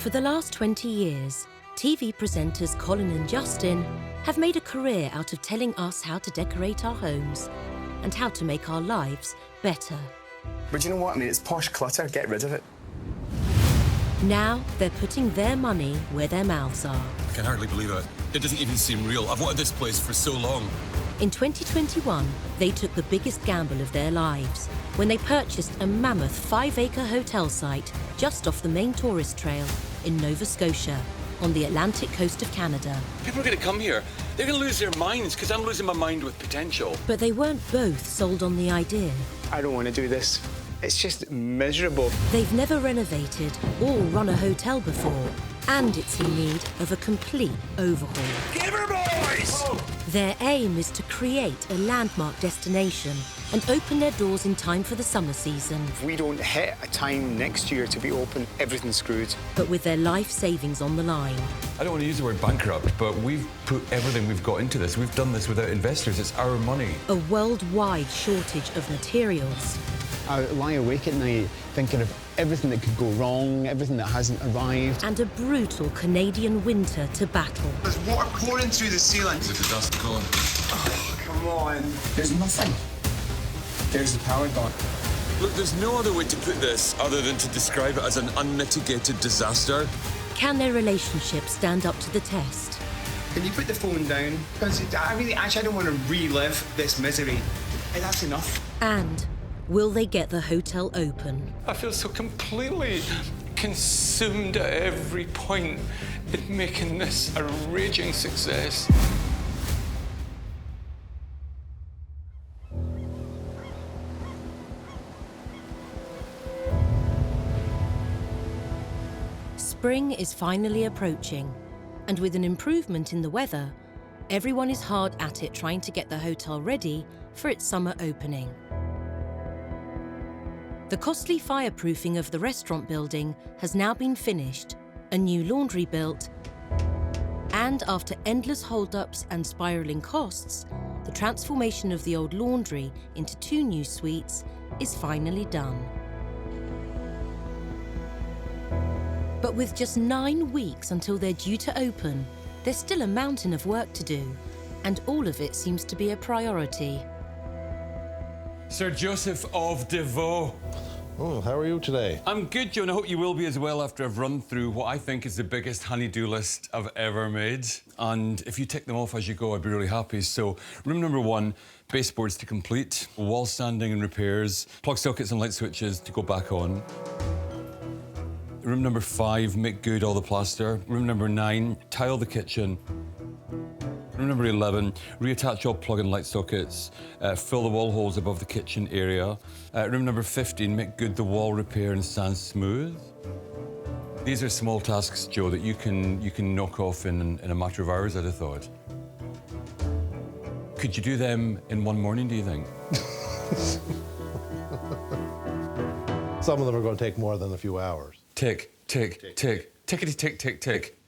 For the last 20 years, TV presenters Colin and Justin have made a career out of telling us how to decorate our homes and how to make our lives better. But you know what? I mean, it's posh clutter. Get rid of it. Now they're putting their money where their mouths are. I can hardly believe it. It doesn't even seem real. I've wanted this place for so long. In 2021, they took the biggest gamble of their lives when they purchased a mammoth 5-acre hotel site just off the main tourist trail in Nova Scotia on the Atlantic coast of Canada. People are going to come here. They're going to lose their minds because I'm losing my mind with potential. But they weren't both sold on the idea. I don't want to do this. It's just miserable. They've never renovated or run a hotel before, and it's in need of a complete overhaul. Give her, boys! Their aim is to create a landmark destination and open their doors in time for the summer season. If we don't hit a time next year to be open, everything's screwed. But with their life savings on the line. I don't want to use the word bankrupt, but we've put everything we've got into this. We've done this without investors. It's our money. A worldwide shortage of materials. I lie awake at night thinking of everything that could go wrong, everything that hasn't arrived. And a brutal Canadian winter to battle. There's water pouring through the ceiling. Is it the dust, Colin? Oh, come on. There's nothing. There's the power gone. Look, there's no other way to put this other than to describe it as an unmitigated disaster. Can their relationship stand up to the test? Can you put the phone down? Because I don't want to relive this misery. Hey, that's enough. And will they get the hotel open? I feel so completely consumed at every point in making this a raging success. Spring is finally approaching, and with an improvement in the weather, everyone is hard at it trying to get the hotel ready for its summer opening. The costly fireproofing of the restaurant building has now been finished, a new laundry built, and after endless hold-ups and spiralling costs, the transformation of the old laundry into 2 new suites is finally done. But with just 9 weeks until they're due to open, there's still a mountain of work to do, and all of it seems to be a priority. Sir Joseph of Devoe. Oh, how are you today? I'm good, Joan. I hope you will be as well after I've run through what I think is the biggest honey-do list I've ever made. And if you tick them off as you go, I'd be really happy. So, room number 1, baseboards to complete, wall sanding and repairs, plug sockets and light switches to go back on. Room number 5, make good all the plaster. Room number 9, tile the kitchen. Room number 11, reattach all plug and light sockets, fill the wall holes above the kitchen area. Room number 15, make good the wall repair and sand smooth. These are small tasks, Joe, that you can knock off in a matter of hours, I'd have thought. Could you do them in one morning, do you think? Some of them are going to take more than a few hours. Tick, tick, tick, tickety, tick, tick, tick.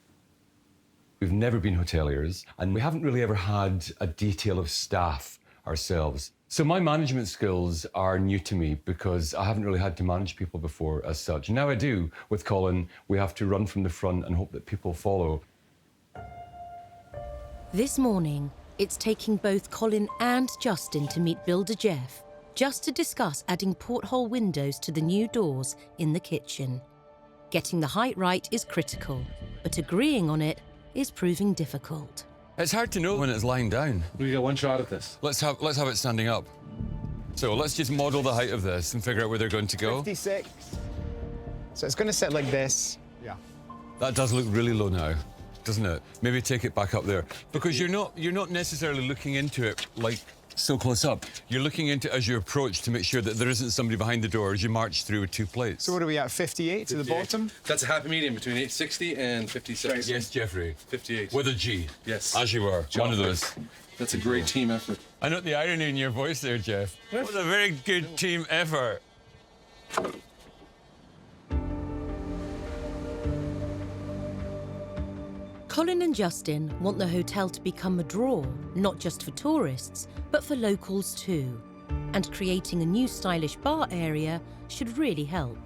We've never been hoteliers, and we haven't really ever had a detail of staff ourselves. So my management skills are new to me because I haven't really had to manage people before as such. Now I do. With Colin, we have to run from the front and hope that people follow. This morning, it's taking both Colin and Justin to meet builder Jeff, just to discuss adding porthole windows to the new doors in the kitchen. Getting the height right is critical, but agreeing on it is proving difficult. It's hard to know when it's lying down. We get one shot at this. Let's have it standing up. So let's just model the height of this and figure out where they're going to go. 56. So it's going to sit like this. Yeah. That does look really low now, doesn't it? Maybe take it back up there. Because you're not necessarily looking into it like so close up. You're looking into it as you approach to make sure that there isn't somebody behind the door as you march through with 2 plates. So what are we at, 58 to the bottom? That's a happy medium between 60 and 56. Yes, Jeffrey. 58. With a G. Yes. As you were. One of those. That's a great team effort. I note the irony in your voice there, Jeff. What a very good team effort. Colin and Justin want the hotel to become a draw, not just for tourists, but for locals too. And creating a new stylish bar area should really help.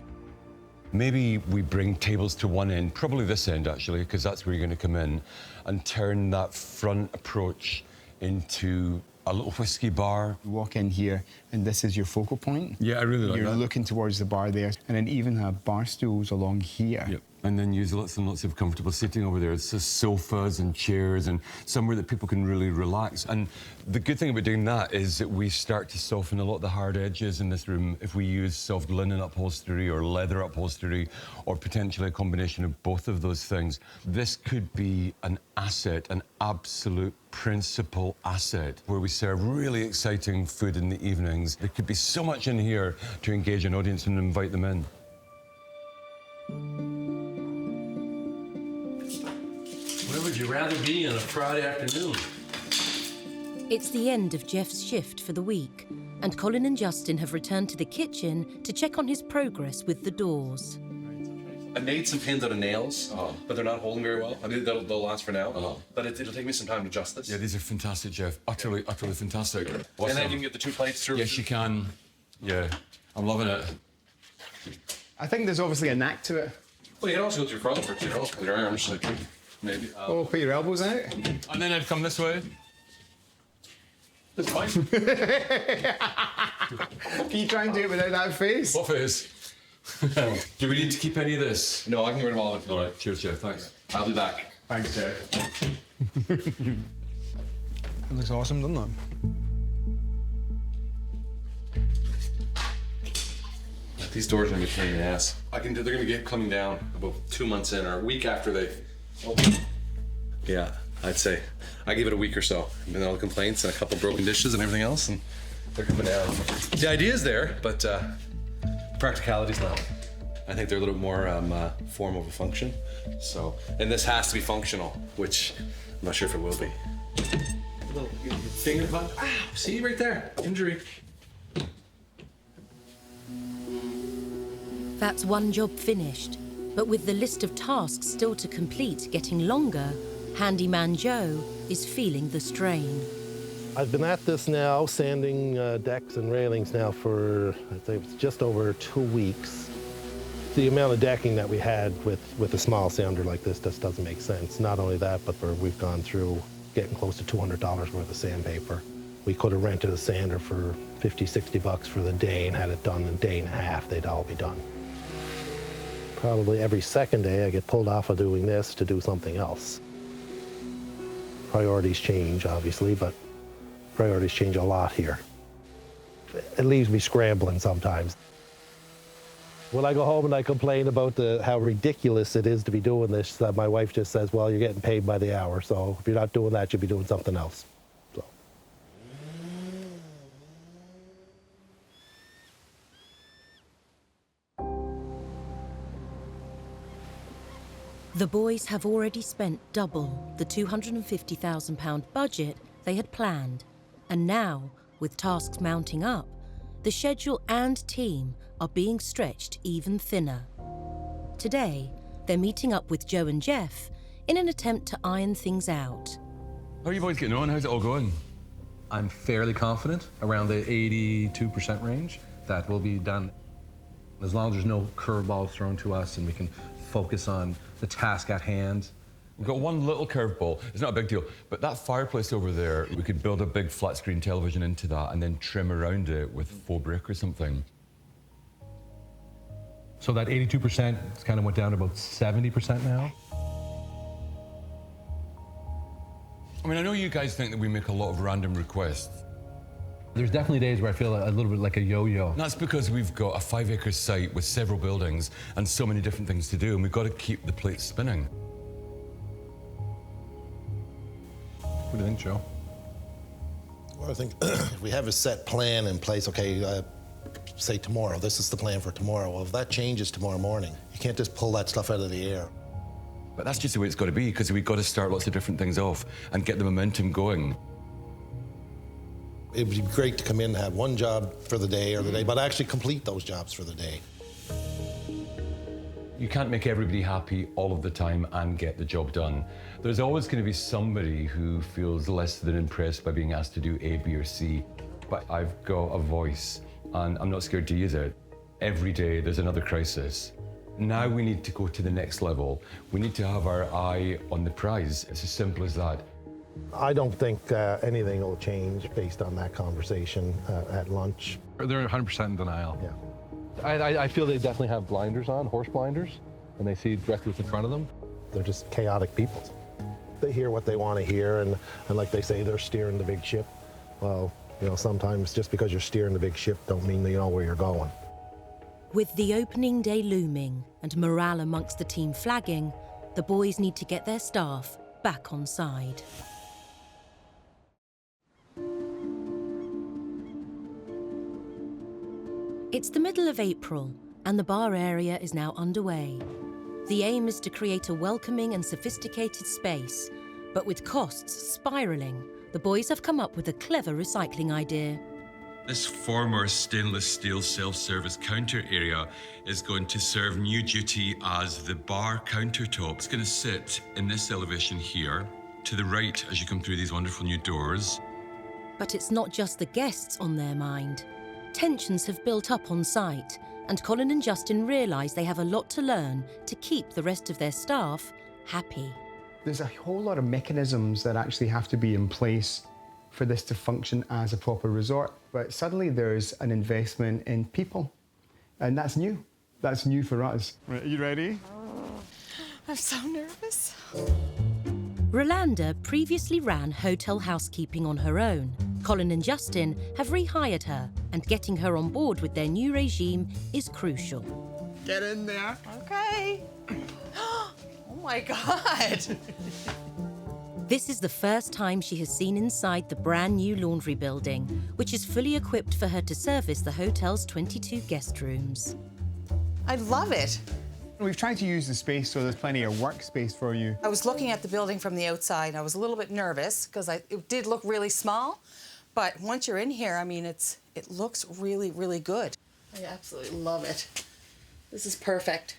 Maybe we bring tables to one end, probably this end actually, because that's where you're going to come in, and turn that front approach into a little whiskey bar. You walk in here, and this is your focal point. Yeah, I really like You're that. looking towards the bar there, and then even have bar stools along here. Yep. And then use lots and lots of comfortable seating over there. It's just sofas and chairs and somewhere that people can really relax. And the good thing about doing that is that we start to soften a lot of the hard edges in this room if we use soft linen upholstery or leather upholstery or potentially a combination of both of those things. This could be an asset, an absolute principal asset, where we serve really exciting food in the evenings. There could be so much in here to engage an audience and invite them in. Where would you rather be on a Friday afternoon? It's the end of Jeff's shift for the week, and Colin and Justin have returned to the kitchen to check on his progress with the doors. I made some pins out of nails, but they're not holding very well. I mean, they'll last for now, but it'll take me some time to adjust this. Yeah, these are fantastic, Jeff. Utterly, utterly fantastic. And then you can get the 2 plates through. Yes, you can. Yeah, I'm loving it. I think there's obviously a knack to it. Well, you can also go through front for your arms, like maybe. Oh, put your elbows out. And then I'd come this way. That's fine. Can you try and do it without that face? What face? Do we need to keep any of this? No, I can get rid of all of it. All right, cheers, Jeff. Thanks. I'll be back. Thanks, Jeff. It looks awesome, doesn't it? These doors are gonna be a pain in the ass. They're gonna get coming down about 2 months in or a week after they open. Yeah, I'd say. I give it a week or so. And then all the complaints and a couple broken dishes and everything else, and they're coming down. The idea's there, but practicality's not. I think they're a little bit more form over function. So, and this has to be functional, which I'm not sure if it will be. Little finger bump. Ah, see right there, injury. That's one job finished, but with the list of tasks still to complete getting longer, Handyman Joe is feeling the strain. I've been at this now, sanding decks and railings now for, I'd say it's just over 2 weeks. The amount of decking that we had with a small sander like this just doesn't make sense. Not only that, but we've gone through getting close to $200 worth of sandpaper. We could have rented a sander for 50, 60 bucks for the day and had it done in a day and a half. They'd all be done. Probably every second day I get pulled off of doing this to do something else. Priorities change, obviously, but priorities change a lot here. It leaves me scrambling sometimes. When I go home and I complain about how ridiculous it is to be doing this, my wife just says, well, you're getting paid by the hour, so if you're not doing that, you'll be doing something else. So. The boys have already spent double the £250,000 budget they had planned, and now, with tasks mounting up, the schedule and team are being stretched even thinner. Today, they're meeting up with Joe and Jeff in an attempt to iron things out. How are you boys getting on? How's it all going? I'm fairly confident around the 82% range that will be done. As long as there's no curveballs thrown to us and we can focus on the task at hand. We've got one little curveball. It's not a big deal, but that fireplace over there, we could build a big flat screen television into that and then trim around it with faux brick or something. So that 82% kind of went down to about 70% now. I mean, I know you guys think that we make a lot of random requests. There's definitely days where I feel a little bit like a yo-yo. And that's because we've got a 5-acre site with several buildings and so many different things to do, and we've got to keep the plate spinning. What do you think, Joe? Well, I think if we have a set plan in place, okay, say tomorrow, this is the plan for tomorrow. Well, if that changes tomorrow morning, you can't just pull that stuff out of the air. But that's just the way it's got to be, because we've got to start lots of different things off and get the momentum going. It would be great to come in and have one job for the day or the day, but actually complete those jobs for the day. You can't make everybody happy all of the time and get the job done. There's always going to be somebody who feels less than impressed by being asked to do A, B, or C. But I've got a voice, and I'm not scared to use it. Every day there's another crisis. Now we need to go to the next level. We need to have our eye on the prize. It's as simple as that. I don't think anything will change based on that conversation at lunch. They're 100% in denial. Yeah. I feel they definitely have blinders on, horse blinders, and they see directly what's in front of them. They're just chaotic people. They hear what they want to hear, and like they say, they're steering the big ship. Well, you know, sometimes just because you're steering the big ship don't mean that you know where you're going. With the opening day looming and morale amongst the team flagging, the boys need to get their staff back on side. It's the middle of April, and the bar area is now underway. The aim is to create a welcoming and sophisticated space, but with costs spiralling, the boys have come up with a clever recycling idea. This former stainless steel self-service counter area is going to serve new duty as the bar countertop. It's going to sit in this elevation here, to the right as you come through these wonderful new doors. But it's not just the guests on their mind. Tensions have built up on site, and Colin and Justin realise they have a lot to learn to keep the rest of their staff happy. There's a whole lot of mechanisms that actually have to be in place for this to function as a proper resort. But suddenly there's an investment in people, and that's new. That's new for us. Are you ready? I'm so nervous. Rolanda previously ran hotel housekeeping on her own. Colin and Justin have rehired her, and getting her on board with their new regime is crucial. Get in there. Okay. Oh my God. This is the first time she has seen inside the brand new laundry building, which is fully equipped for her to service the hotel's 22 guest rooms. I love it. We've tried to use the space so there's plenty of workspace for you. I was looking at the building from the outside. I was a little bit nervous because it did look really small. But once you're in here, I mean, it looks really, really good. I absolutely love it. This is perfect.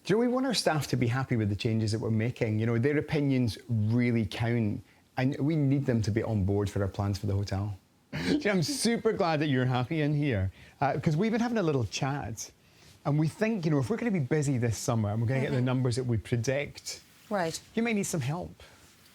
Do you know, we want our staff to be happy with the changes that we're making. You know, their opinions really count, and we need them to be on board for our plans for the hotel. I'm super glad that you're happy in here because we've been having a little chat. And we think, you know, if we're going to be busy this summer and we're going to get the numbers that we predict, right, you may need some help.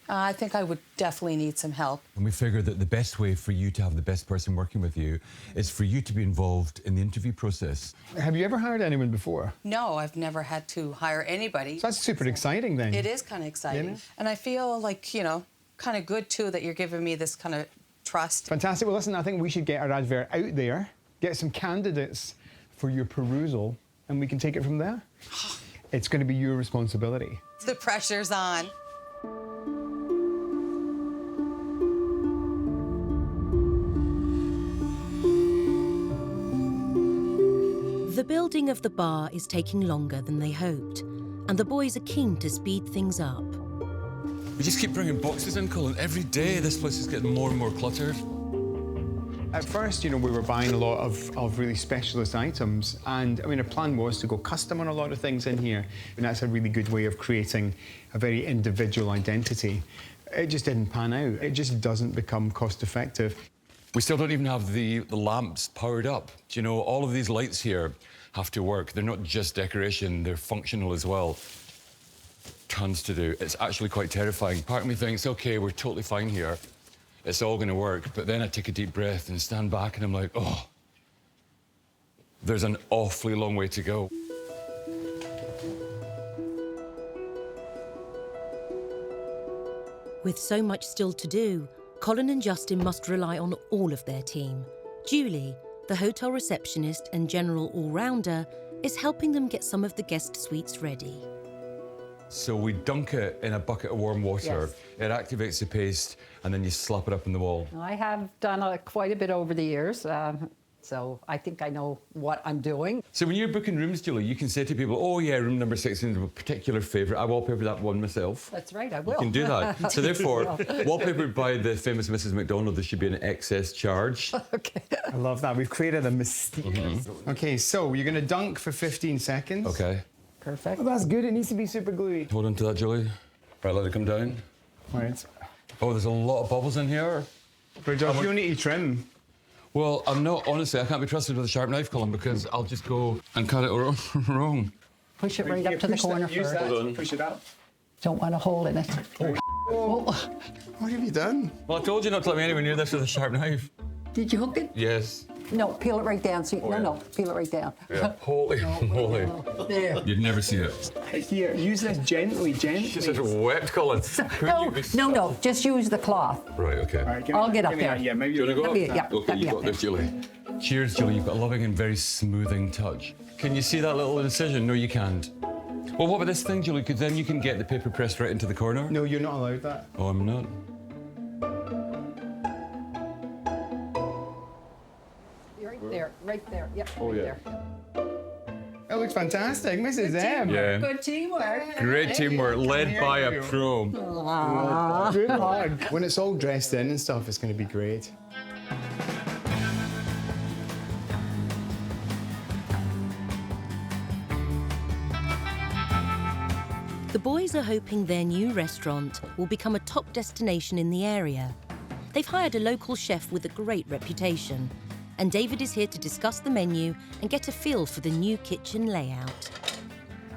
I think I would definitely need some help. And we figured that the best way for you to have the best person working with you is for you to be involved in the interview process. Have you ever hired anyone before? No, I've never had to hire anybody. So that's super exciting then. It is kind of exciting. Yeah. And I feel like, you know, kind of good too that you're giving me this kind of trust. Fantastic. Well, listen, I think we should get our advert out there, get some candidates for your perusal, and we can take it from there. It's going to be your responsibility. The pressure's on. The building of the bar is taking longer than they hoped, and the boys are keen to speed things up. We just keep bringing boxes in, Colin. Every day this place is getting more and more cluttered. At first, you know, we were buying a lot of really specialist items, and I mean, our plan was to go custom on a lot of things in here, and that's a really good way of creating a very individual identity. It just didn't pan out. It just doesn't become cost effective. We still don't even have the lamps powered up. Do you know, all of these lights here have to work. They're not just decoration, they're functional as well. Tons to do. It's actually quite terrifying. Part of me thinks, okay, we're totally fine here. It's all going to work. But then I take a deep breath and stand back and I'm like, oh, there's an awfully long way to go. With so much still to do, Colin and Justin must rely on all of their team. Julie, the hotel receptionist and general all-rounder, is helping them get some of the guest suites ready. So we dunk it in a bucket of warm water. Yes. It activates the paste, and then you slap it up in the wall. I have done quite a bit over the years, so I think I know what I'm doing. So when you're booking rooms, Julie, you can say to people, oh yeah, room number 16 is a particular favourite. I wallpapered that one myself. That's right, I will. You can do that. So therefore, wallpapered by the famous Mrs. McDonald, there should be an excess charge. Okay. I love that. We've created a mystique. Okay, so you're going to dunk for 15 seconds. Okay. Perfect. Oh, that's good. It needs to be super gluey. Hold on to that, Julie. Right, let it come down. Right. Oh, there's a lot of bubbles in here. Bridget, you need to trim. Well, I'm not, honestly, I can't be trusted with a sharp knife, Colin, because I'll just go and cut it wrong. Push it right up to the corner Use first. that. Push it up. Don't want a hole in it. Oh. What have you done? Well, I told you not to let me anywhere near this with a sharp knife. Did you hook it? Yes. No, peel it right down. So no, peel it right down. Yeah. Holy moly. There. You'd never see it. Here, use this gently. She said wept, Colin. No, just use the cloth. Right, okay. Right, I'll get up there. Yeah, maybe Do you want to go up? Yeah, Okay, let you me got up this, Julie. Cheers, Julie. You've got a loving and very smoothing touch. Can you see that little incision? No, you can't. Well, what about this thing, Julie? Because then you can get the paper pressed right into the corner. No, you're not allowed that. Oh, I'm not. Right there. Yep. Oh, right yeah. There. It looks fantastic, Mrs. M. Yeah. Good teamwork. Great teamwork, led by a pro. Good hug. When it's all dressed in and stuff, it's going to be great. The boys are hoping their new restaurant will become a top destination in the area. They've hired a local chef with a great reputation, and David is here to discuss the menu and get a feel for the new kitchen layout.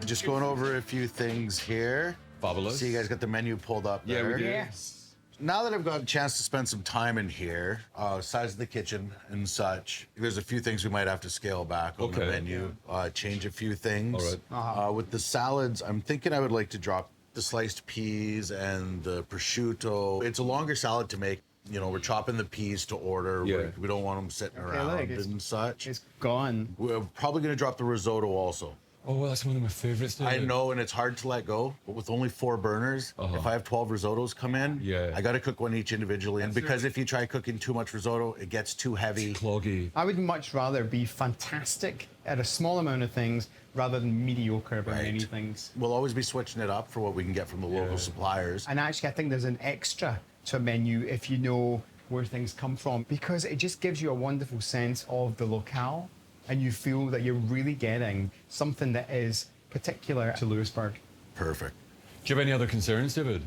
Just going over a few things here. Fabulous. So you guys got the menu pulled up there. Yeah, we do. Yes. Now that I've got a chance to spend some time in here, size of the kitchen and such, there's a few things we might have to scale back on the menu, change a few things. All right. With the salads, I'm thinking I would like to drop the sliced peas and the prosciutto. It's a longer salad to make. You know, we're chopping the peas to order. Yeah. We don't want them sitting around and such. It's gone. We're probably going to drop the risotto also. Oh, well, that's one of my favorites, David. I know, and it's hard to let go, but with only 4 burners, if I have 12 risottos come in, I got to cook one each individually. And because if you try cooking too much risotto, it gets too heavy. Cloggy. I would much rather be fantastic at a small amount of things rather than mediocre about many things. We'll always be switching it up for what we can get from the local suppliers. And actually, I think there's an extra to a menu if you know where things come from, because it just gives you a wonderful sense of the locale, and you feel that you're really getting something that is particular to Lewisburg. Perfect. Do you have any other concerns, David?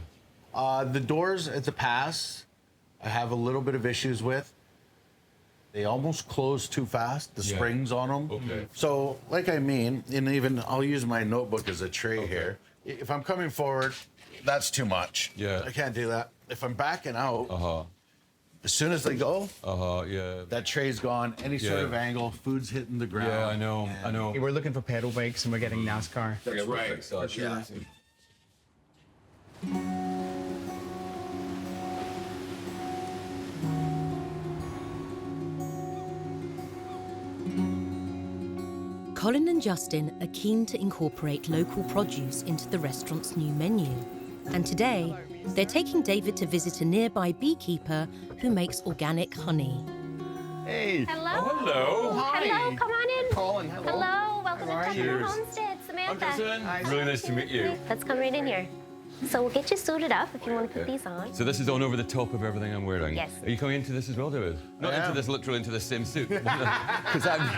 The doors at the pass, I have a little bit of issues with. They almost close too fast, the springs on them. Okay. So, like and even I'll use my notebook as a tray here. If I'm coming forward, that's too much. Yeah. I can't do that. If I'm backing out, as soon as they go, that tray's gone. Any sort of angle, food's hitting the ground. Yeah, I know. We're looking for pedal bikes and we're getting NASCAR. That's right. Such. Yeah. Colin and Justin are keen to incorporate local produce into the restaurant's new menu. And today, they're taking David to visit a nearby beekeeper who makes organic honey. Hey. Hello. Oh, hello. Hi. Hello, come on in. Colin, hello. Hello, welcome How are to you? Tucker Homestead, Samantha. Really nice to meet you. Let's come right in here. So we'll get you suited up if you want to put these on. So this is on over the top of everything I'm wearing? Yes. Are you coming into this as well, David? Not into this, literally into the same suit. Because I'm...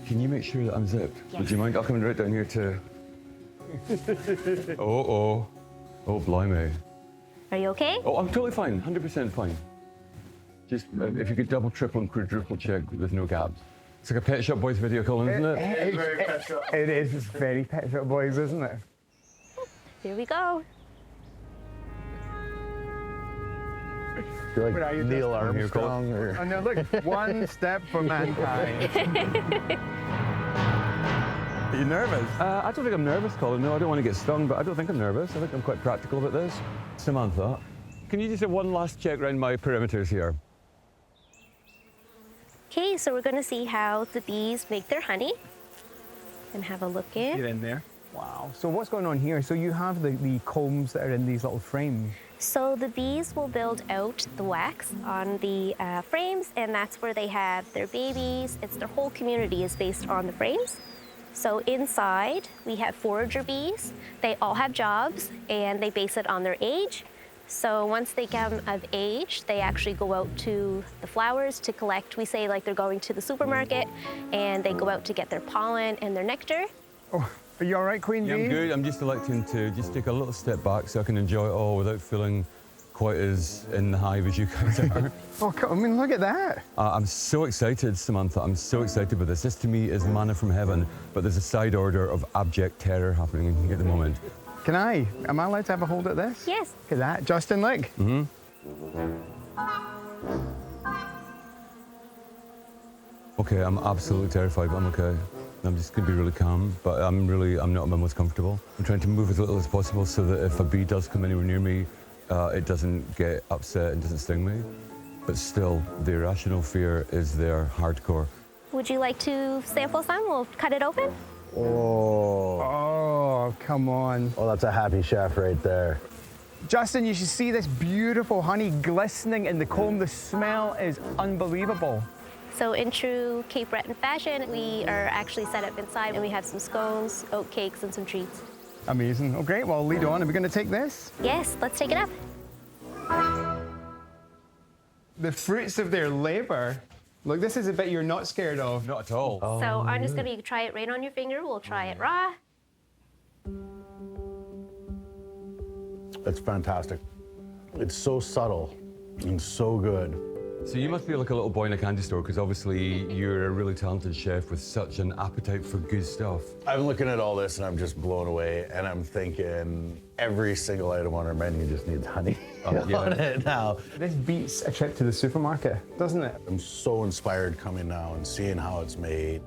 Can you make sure that I'm zipped? Yes. Would you mind? I'll come right down here too. Oh, blimey. Are you okay? Oh, I'm totally fine, 100% fine. Just if you could double, triple, and quadruple check with no gaps. It's like a Pet Shop Boys video, Colin, isn't it? It is. It's very Pet Shop Boys, isn't it? Here we go. You're like Where are you, Neil Justin? Armstrong or... Oh no, look, one step for mankind. Are you nervous? I don't think I'm nervous, Colin. No, I don't want to get stung, but I don't think I'm nervous. I think I'm quite practical about this. Samantha, can you just have one last check around my perimeters here? Okay, so we're going to see how the bees make their honey and have a look in. Get in there. Wow. So what's going on here? So you have the combs that are in these little frames. So the bees will build out the wax on the frames, and that's where they have their babies. It's their whole community is based on the frames. So inside, we have forager bees. They all have jobs, and they base it on their age. So once they come of age, they actually go out to the flowers to collect. We say like they're going to the supermarket, and they go out to get their pollen and their nectar. Oh, are you all right, Queen Bee? Yeah, I'm good. I'm just electing to just take a little step back so I can enjoy it all without feeling quite as in the hive as you guys are. Oh, I mean, look at that. I'm so excited, Samantha. I'm so excited with this. This to me is manna from heaven, but there's a side order of abject terror happening here at the moment. Am I allowed to have a hold at this? Yes. Look at that. Justin, look. Mm-hmm. Okay, I'm absolutely terrified, but I'm okay. I'm just going to be really calm, but I'm not my most comfortable. I'm trying to move as little as possible so that if a bee does come anywhere near me, it doesn't get upset and doesn't sting me. But still, the irrational fear is there, hardcore. Would you like to sample some? We'll cut it open. Oh, come on. Oh, that's a happy chef right there. Justin, you should see this beautiful honey glistening in the comb. The smell is unbelievable. So in true Cape Breton fashion, we are actually set up inside and we have some scones, oat cakes, and some treats. Amazing. Oh, great. Well, lead on. Are we going to take this? Yes, let's take it up. The fruits of their labor. Look, this is a bit you're not scared of. Not at all. So I'm just going to try it right on your finger. We'll try it raw. It's fantastic. It's so subtle and so good. So you must be like a little boy in a candy store, because obviously you're a really talented chef with such an appetite for good stuff. I'm looking at all this and I'm just blown away, and I'm thinking every single item on our menu just needs honey on it now. This beats a trip to the supermarket, doesn't it? I'm so inspired coming now and seeing how it's made.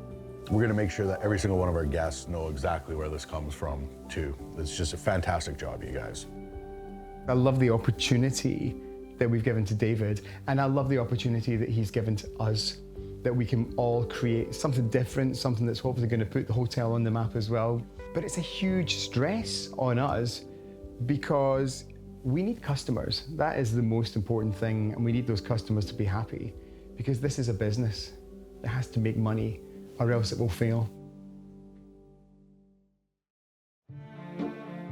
We're gonna make sure that every single one of our guests know exactly where this comes from, too. It's just a fantastic job, you guys. I love the opportunity that we've given to David, and I love the opportunity that he's given to us, that we can all create something different, something that's hopefully going to put the hotel on the map as well. But it's a huge stress on us because we need customers. That is the most important thing, and we need those customers to be happy, because this is a business. It has to make money or else it will fail.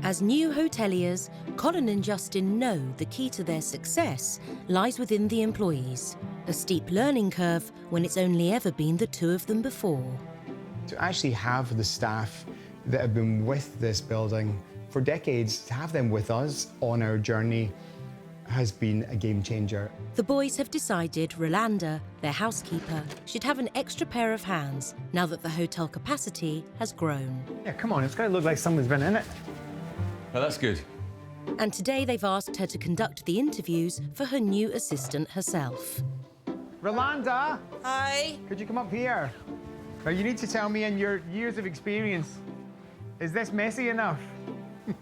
As new hoteliers, Colin and Justin know the key to their success lies within the employees. A steep learning curve when it's only ever been the two of them before. To actually have the staff that have been with this building for decades, to have them with us on our journey has been a game changer. The boys have decided Rolanda, their housekeeper, should have an extra pair of hands now that the hotel capacity has grown. Yeah, come on, it's got to look like someone's been in it. Oh, that's good. And today they've asked her to conduct the interviews for her new assistant herself. Rolanda! Hi. Could you come up here? Now you need to tell me in your years of experience, is this messy enough?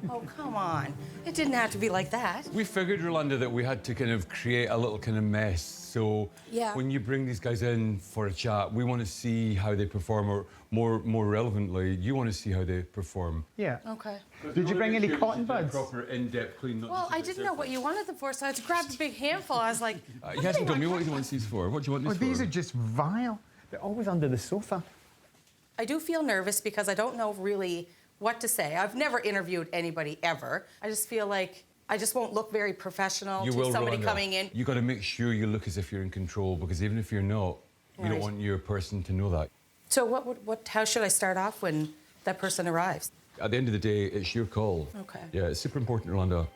Oh, come on. It didn't have to be like that. We figured, Rolanda, that we had to kind of create a little kind of mess. So Yeah. when you bring these guys in for a chat, we want to see how they perform, or more relevantly, you want to see how they perform. Yeah. Okay. Did you bring any cotton buds? Proper in-depth clean. Not Well, just a I bit didn't know what surface. you wanted them for, so I just grabbed a big handful. I was like, He hasn't told me what he wants these for. What do you want these Oh, for? these are just vile. They're always under the sofa. I do feel nervous because I don't know really what to say. I've never interviewed anybody ever. I just feel like I just won't look very professional You to will, somebody Rolanda. coming in. You got to make sure you look as if you're in control, because even if you're not, you don't Right. want your person to know that. So how should I start off when that person arrives? At the end of the day, it's your call. Okay. Yeah, it's super important, Rolanda.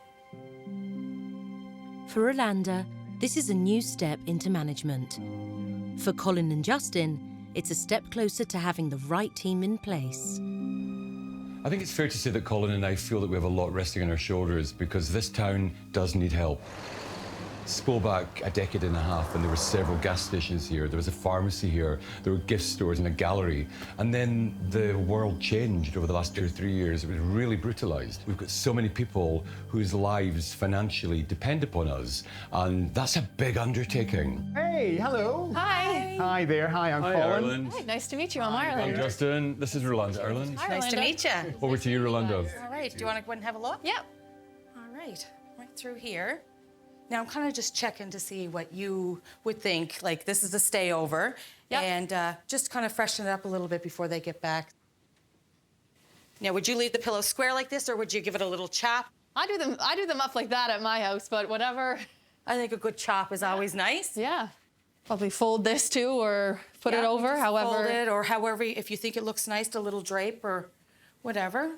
For Rolanda, this is a new step into management. For Colin and Justin, it's a step closer to having the right team in place. I think it's fair to say that Colin and I feel that we have a lot resting on our shoulders, because this town does need help. Scroll back a decade and a half and there were several gas stations here, there was a pharmacy here, there were gift stores and a gallery. And then the world changed over the last 2 or 3 years. It was really brutalised. We've got so many people whose lives financially depend upon us, and that's a big undertaking. Hey, hello. Hi. Hi there. Hi, I'm Hi, Colin. Ireland. Hi, nice to meet you. I'm I'm Ireland. Justin. This is Rolanda, Ireland. Hi, Nice to Rolanda. meet you. Over to you, Rolanda. All right, do you want to go ahead and have a look? Yep. All right, right through here. Now I'm kind of just checking to see what you would think. Like, this is a stay over, Yep. and just kind of freshen it up a little bit before they get back. Now, would you leave the pillow square like this, or would you give it a little chop? I do them up like that at my house, but whatever. I think a good chop is always nice. Yeah. Probably fold this too, or put it Yeah, over, just however. Fold it, or however, if you think it looks nice, a little drape or whatever.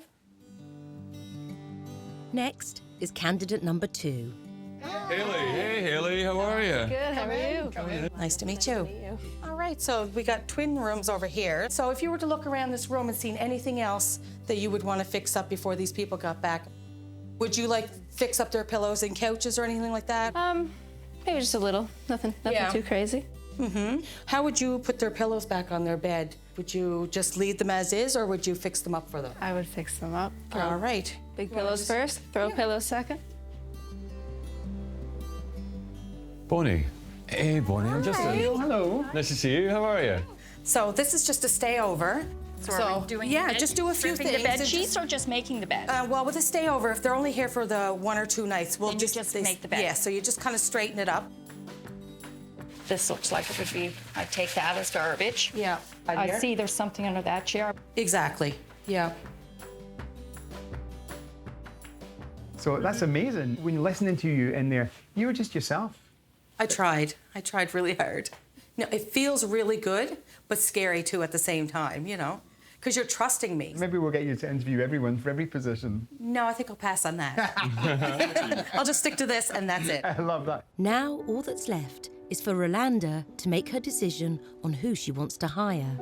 Next is candidate number 2. Haley, hey Haley, how are you? Good, how are you? Nice to meet you. All right, so we got twin rooms over here. So if you were to look around this room and seen anything else that you would want to fix up before these people got back, would you like fix up their pillows and couches or anything like that? Maybe just a little. Nothing too crazy. How would you put their pillows back on their bed? Would you just leave them as is, or would you fix them up for them? I would fix them up. All right. Big pillows first, throw pillows second. Bonnie. Hey Bonnie, I'm Justin. Hello. Nice to see you, how are you? So this is just a stay over. So are we doing yeah, the bed, just do a few ripping things. the bed and sheets or just making the bed? Well, with a stay over, if they're only here for the 1 or 2 nights, we'll Then you just make the bed. Yeah, so you just kind of straighten it up. This looks like it would be, I'd take that as garbage. Yeah. I see there's something under that chair. Exactly. Yeah. So that's amazing. When listening to you in there, you were just yourself. I tried really hard. No, it feels really good, but scary too at the same time, you know, because you're trusting me. Maybe we'll get you to interview everyone for every position. No, I think I'll pass on that. I'll just stick to this and that's it. I love that. Now all that's left is for Rolanda to make her decision on who she wants to hire.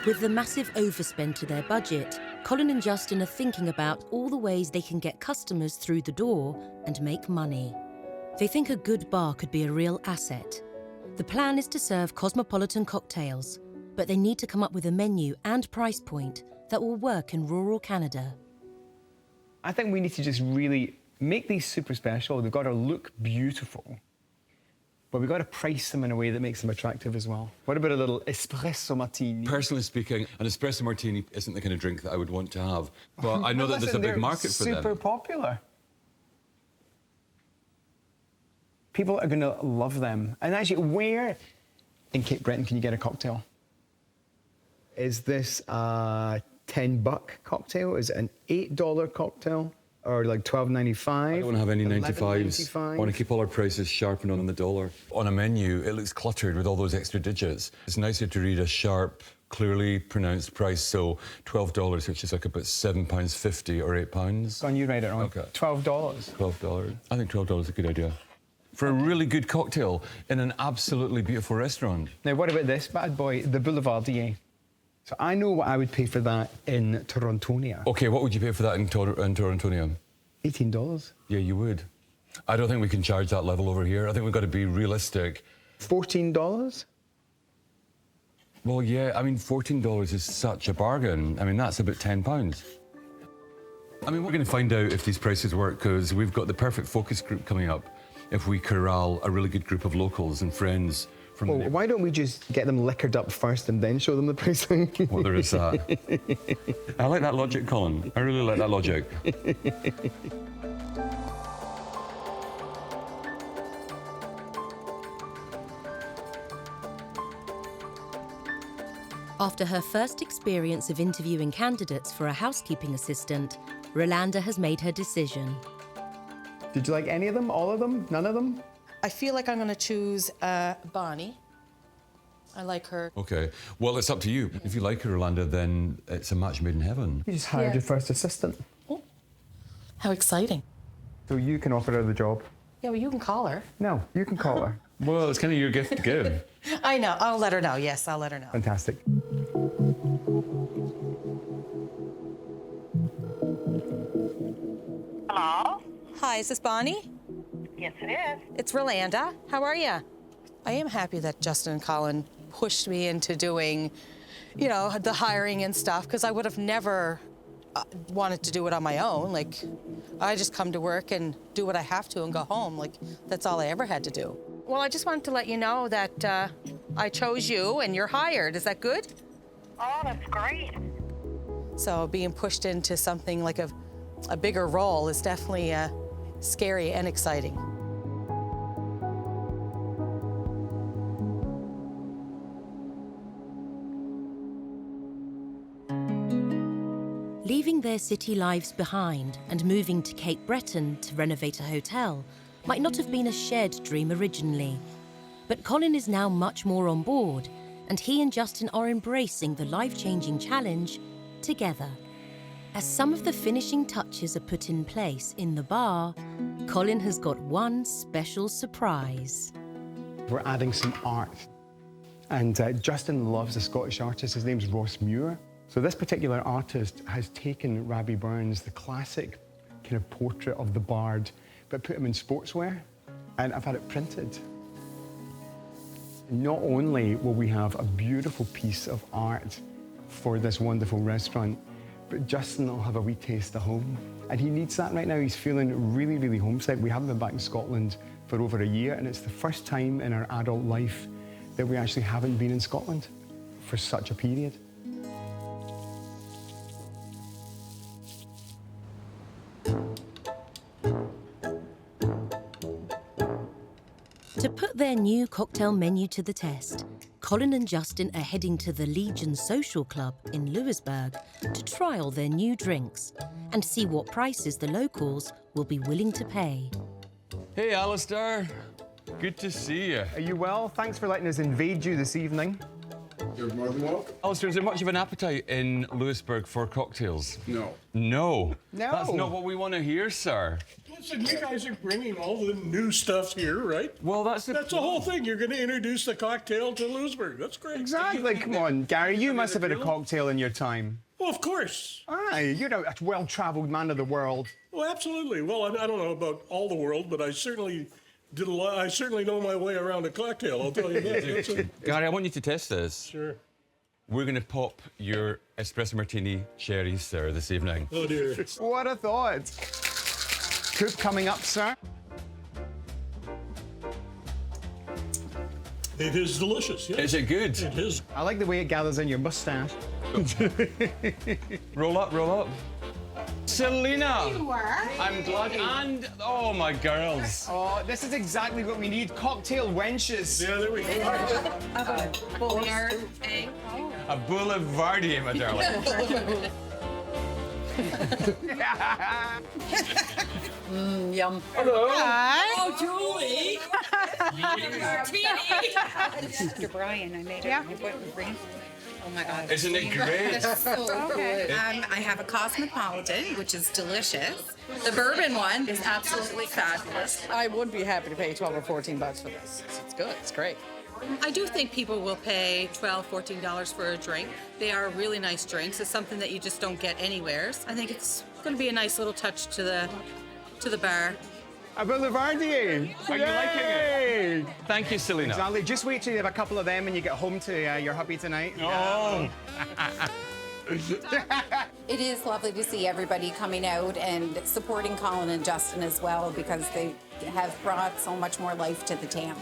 With the massive overspend to their budget, Colin and Justin are thinking about all the ways they can get customers through the door and make money. They think a good bar could be a real asset. The plan is to serve cosmopolitan cocktails, but they need to come up with a menu and price point that will work in rural Canada. I think we need to just really make these super special. They've got to look beautiful, but we've got to price them in a way that makes them attractive as well. What about a little espresso martini? Personally speaking, an espresso martini isn't the kind of drink that I would want to have, but I know that there's a big market for them. Super popular. People are going to love them. And actually, where in Cape Breton can you get a cocktail? Is this a $10 cocktail? Is it an $8 cocktail? Or like $12.95? I don't have any 95s. $11.95? I want to keep all our prices sharp and on the dollar. On a menu, it looks cluttered with all those extra digits. It's nicer to read a sharp, clearly pronounced price, so $12, which is like about £7.50 or £8. Go on, you write it on. Okay. $12. $12. I think $12 is a good idea. For a really good cocktail in an absolutely beautiful restaurant. Now, what about this bad boy, the Boulevardier? So I know what I would pay for that in Torontonia. OK, what would you pay for that in Torontonia? $18. Yeah, you would. I don't think we can charge that level over here. I think we've got to be realistic. $14? Well, yeah, I mean, $14 is such a bargain. I mean, that's about £10. I mean, we're going to find out if these prices work because we've got the perfect focus group coming up if we corral a really good group of locals and friends from... Well, why don't we just get them liquored up first and then show them the pricing? Well, there is that. I like that logic, Colin. I really like that logic. After her first experience of interviewing candidates for a housekeeping assistant, Rolanda has made her decision. Did you like any of them? All of them? None of them? I feel like I'm going to choose Bonnie. I like her. OK. Well, it's up to you. If you like her, Rolanda, then it's a match made in heaven. You just hired your first assistant. Oh. How exciting. So you can offer her the job? Yeah, well, you can call her. No, you can call her. Well, it's kind of your gift to give. I know. I'll let her know. Yes, I'll let her know. Fantastic. Hello? Hi, is this Bonnie? Yes, it is. It's Rolanda. How are you? I am happy that Justin and Colin pushed me into doing, you know, the hiring and stuff, because I would have never wanted to do it on my own. Like, I just come to work and do what I have to and go home. Like, that's all I ever had to do. Well, I just wanted to let you know that I chose you and you're hired. Is that good? Oh, that's great. So being pushed into something like a bigger role is definitely scary and exciting. Leaving their city lives behind and moving to Cape Breton to renovate a hotel might not have been a shared dream originally. But Colin is now much more on board, and he and Justin are embracing the life-changing challenge together. As some of the finishing touches are put in place in the bar, Colin has got one special surprise. We're adding some art. And Justin loves a Scottish artist. His name's Ross Muir. So this particular artist has taken Robbie Burns, the classic kind of portrait of the bard, but put him in sportswear. And I've had it printed. Not only will we have a beautiful piece of art for this wonderful restaurant, but Justin will have a wee taste of home. And he needs that right now. He's feeling really, really homesick. We haven't been back in Scotland for over a year, and it's the first time in our adult life that we actually haven't been in Scotland for such a period. To put their new cocktail menu to the test, Colin and Justin are heading to the Legion Social Club in Louisburg to trial their new drinks and see what prices the locals will be willing to pay. Hey, Alistair. Good to see you. Are you well? Thanks for letting us invade you this evening. You're more than welcome. Alistair, is there much of an appetite in Louisburg for cocktails? No. No? No. That's not what we want to hear, sir. Listen, you guys are bringing all the new stuff here, right? Well, that's the whole thing. You're going to introduce the cocktail to Louisburg. That's great. Exactly. Come on, Gary, you must have had a cocktail in your time. Well, of course. Aye, you're a well-travelled man of the world. Well, absolutely. Well, I don't know about all the world, but I certainly did a lot. I certainly know my way around a cocktail, I'll tell you that. Gary, I want you to test this. Sure. We're going to pop your espresso martini cherries, sir, this evening. Oh, dear. What a thought. Coupe coming up, sir. It is delicious, yes. Is it good? It is. I like the way it gathers in your moustache. Roll up, roll up. Selena! You were. I'm glad. And, oh, my girls. Oh, this is exactly what we need. Cocktail wenches. Yeah, there we go. A boulevardier, my darling. Yum. Hello. Hi. Oh, Julie! Mr. Brian, I made it. Yeah. Oh my God. Isn't it great? It's so good. I have a Cosmopolitan, which is delicious. The bourbon one is absolutely fabulous. I would be happy to pay 12 or 14 bucks for this. It's good. It's great. I do think people will pay $12, $14 for a drink. They are really nice drinks. It's something that you just don't get anywhere. I think it's going to be a nice little touch to the bar. A boulevardier. Are you liking it? Thank you, Selena. Exactly. Just wait till you have a couple of them and you get home to your hubby tonight. Oh. It is lovely to see everybody coming out and supporting Colin and Justin as well, because they have brought so much more life to the town.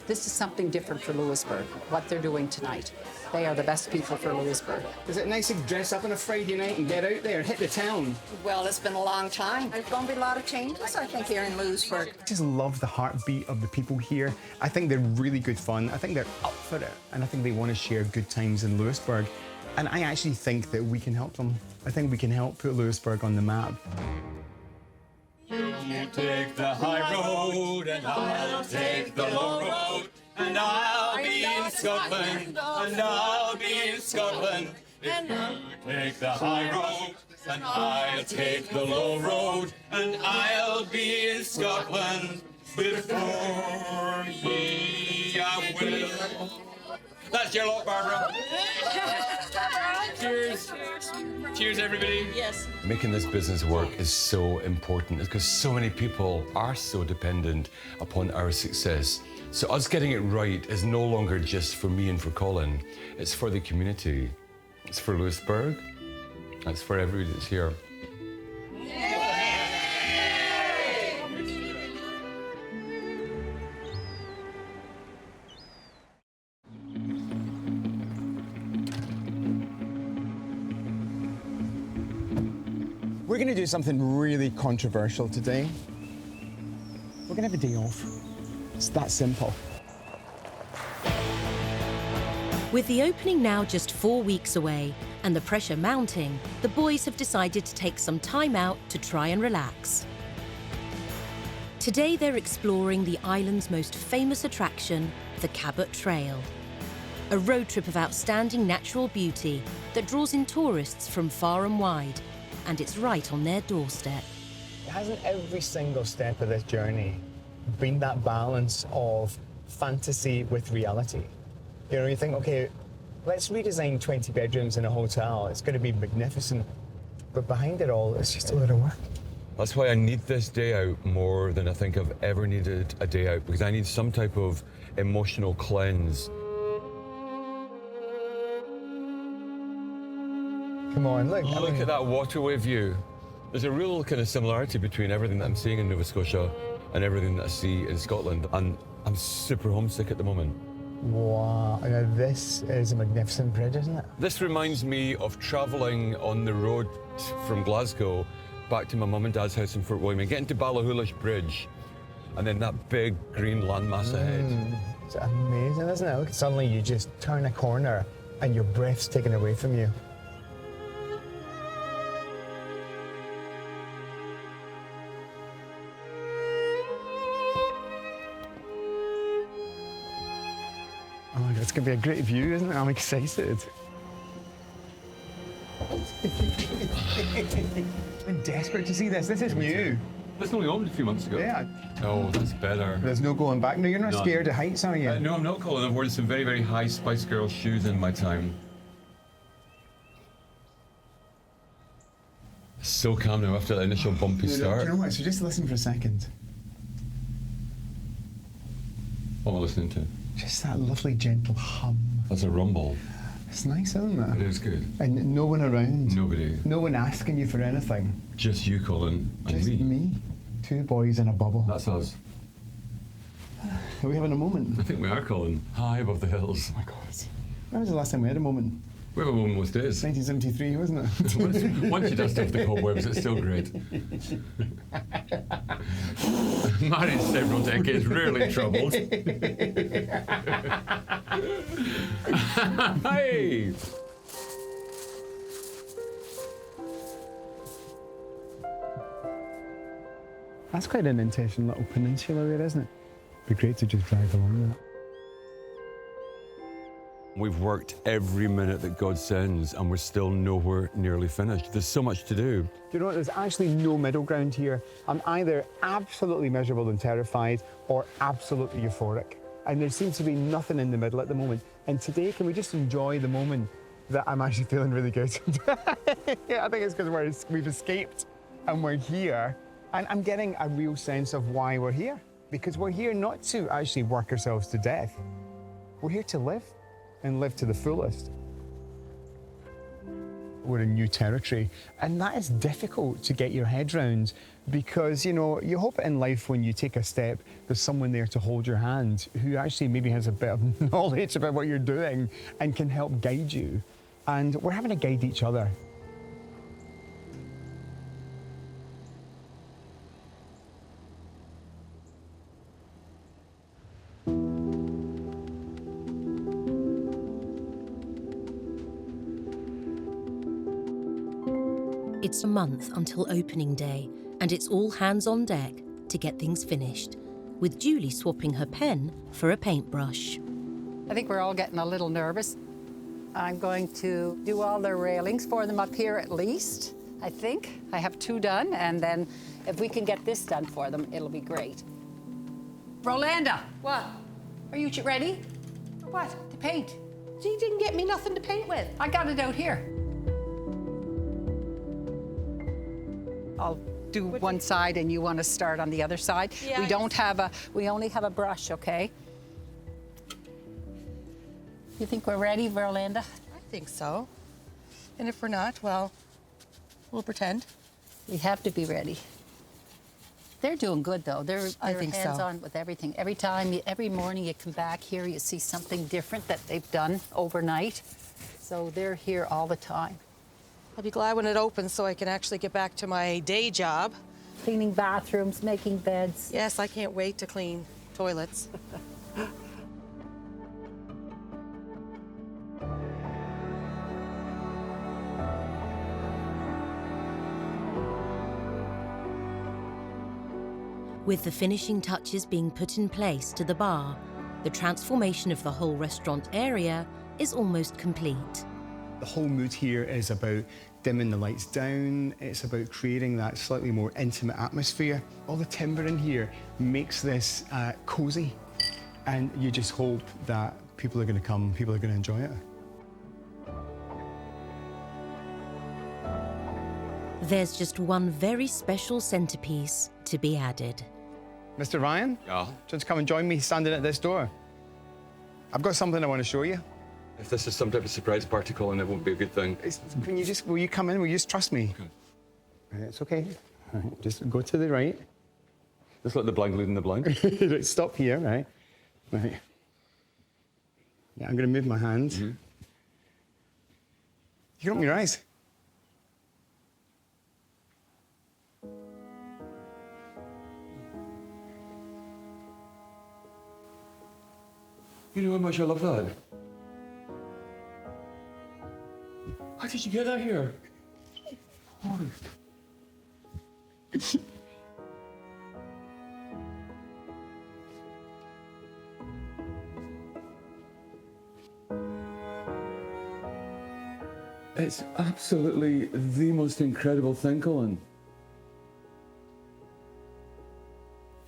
This is something different for Louisburg, what they're doing tonight. They are the best people for Louisburg. Is it nice to dress up on a Friday night and get out there and hit the town? Well, it's been a long time. There's going to be a lot of changes, I think, here in Louisburg. I just love the heartbeat of the people here. I think they're really good fun. I think they're up for it. And I think they want to share good times in Louisburg. And I actually think that we can help them. I think we can help put Louisburg on the map. You take the high road and I'll take the low road, and I'll be in Scotland, and I'll be in Scotland. If you take the high road and I'll take the low road, and I'll be in Scotland before ye I will. That's your lot, Barbara. Cheers. Cheers, everybody. Yes. Making this business work is so important because so many people are so dependent upon our success. So us getting it right is no longer just for me and for Colin. It's for the community. It's for Louisburg. It's for everybody that's here. We're going to do something really controversial today. We're going to have a day off. It's that simple. With the opening now just 4 weeks away and the pressure mounting, the boys have decided to take some time out to try and relax. Today they're exploring the island's most famous attraction, the Cabot Trail. A road trip of outstanding natural beauty that draws in tourists from far and wide and it's right on their doorstep. Hasn't every single step of this journey been that balance of fantasy with reality? You know, you think, okay, let's redesign 20 bedrooms in a hotel. It's going to be magnificent. But behind it all, it's just a lot of work. That's why I need this day out more than I think I've ever needed a day out, because I need some type of emotional cleanse. Come on, look. Look at that waterway view. There's a real kind of similarity between everything that I'm seeing in Nova Scotia and everything that I see in Scotland. And I'm super homesick at the moment. Wow, now this is a magnificent bridge, isn't it? This reminds me of travelling on the road from Glasgow back to my mum and dad's house in Fort William and getting to Ballachulish Bridge and then that big green landmass ahead. It's amazing, isn't it? Look, suddenly you just turn a corner and your breath's taken away from you. Oh my God, it's going to be a great view, isn't it? I'm excited. I'm desperate to see this. This is new. This only opened a few months ago. Yeah. Oh, that's better. There's no going back. No, you're not scared of heights, are you? No, I'm not, Colin. I've worn some very, very high Spice Girl shoes in my time. So calm now after that initial bumpy start. Do you know what? So just listen for a second. What am I listening to? Just that lovely, gentle hum. That's a rumble. It's nice, isn't it? It is good. And no one around. Nobody. No one asking you for anything. Just you, Colin, and Just me. Two boys in a bubble. That's us. Are we having a moment? I think we are, Colin. High above the hills. Oh my God. When was the last time we had a moment? We have a moment most days. 1973, wasn't it? Once you dust off the cobwebs, it's still great. Married several decades, rarely troubled. Hey! That's quite an interesting little peninsula there, isn't it? It'd be great to just drive along that. We've worked every minute that God sends and we're still nowhere nearly finished. There's so much to do. Do you know what? There's actually no middle ground here. I'm either absolutely miserable and terrified or absolutely euphoric. And there seems to be nothing in the middle at the moment. And today, can we just enjoy the moment that I'm actually feeling really good? Yeah, I think it's because we've escaped and we're here. And I'm getting a real sense of why we're here. Because we're here not to actually work ourselves to death. We're here to live. And live to the fullest. We're in new territory, and that is difficult to get your head round because, you know, you hope in life when you take a step, there's someone there to hold your hand who actually maybe has a bit of knowledge about what you're doing and can help guide you. And we're having to guide each other. It's a month until opening day, and it's all hands on deck to get things finished, with Julie swapping her pen for a paintbrush. I think we're all getting a little nervous. I'm going to do all the railings for them up here at least, I think. I have 2 done, and then if we can get this done for them, it'll be great. Rolanda! What? Are you ready? For what? To paint. You didn't get me nothing to paint with. I got it out here. I'll do one side and you want to start on the other side. Yeah, We only have a brush, okay? You think we're ready, Verlinda? I think so. And if we're not, well, we'll pretend. We have to be ready. They're doing good though. They're hands-on with everything. Every morning you come back here, you see something different that they've done overnight. So they're here all the time. I'll be glad when it opens so I can actually get back to my day job. Cleaning bathrooms, making beds. Yes, I can't wait to clean toilets. With the finishing touches being put in place to the bar, the transformation of the whole restaurant area is almost complete. The whole mood here is about dimming the lights down. It's about creating that slightly more intimate atmosphere. All the timber in here makes this cozy, and you just hope that people are going to come, people are going to enjoy it. There's just one very special centerpiece to be added. Mr. Ryan? Yeah? Just come and join me standing at this door. I've got something I want to show you. If this is some type of surprise party, Colin, it won't be a good thing. Will you come in? Will you just trust me? Okay. Right, it's okay. All right, just go to the right. Just let the blind lead in the blind. Right, stop here, right? Right. Yeah, I'm going to move my hand. Mm-hmm. You can open your eyes. You know how much I love that? How did you get that here? Oh. It's absolutely the most incredible thing, Colin.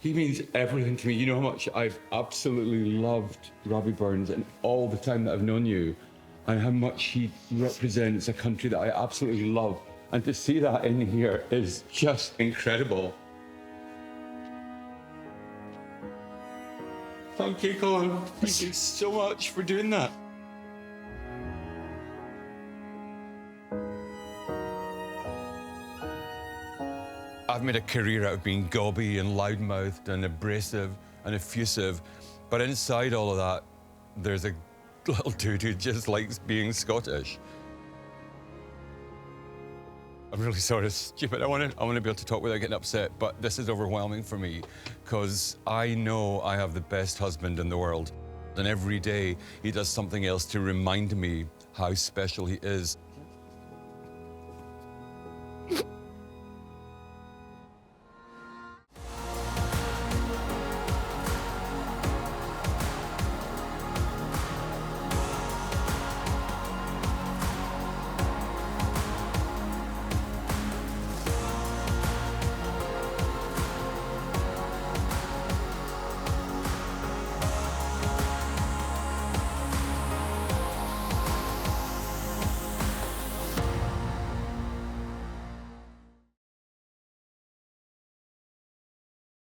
He means everything to me. You know how much I've absolutely loved Robbie Burns and all the time that I've known you, and how much he represents a country that I absolutely love. And to see that in here is just incredible. Thank you, Colin. Thank you so much for doing that. I've made a career out of being gobby and loudmouthed and abrasive and effusive, but inside all of that, there's a little dude who just likes being Scottish. I'm really sorry, it's stupid. I want to be able to talk without getting upset, but this is overwhelming for me because I know I have the best husband in the world, and every day he does something else to remind me how special he is.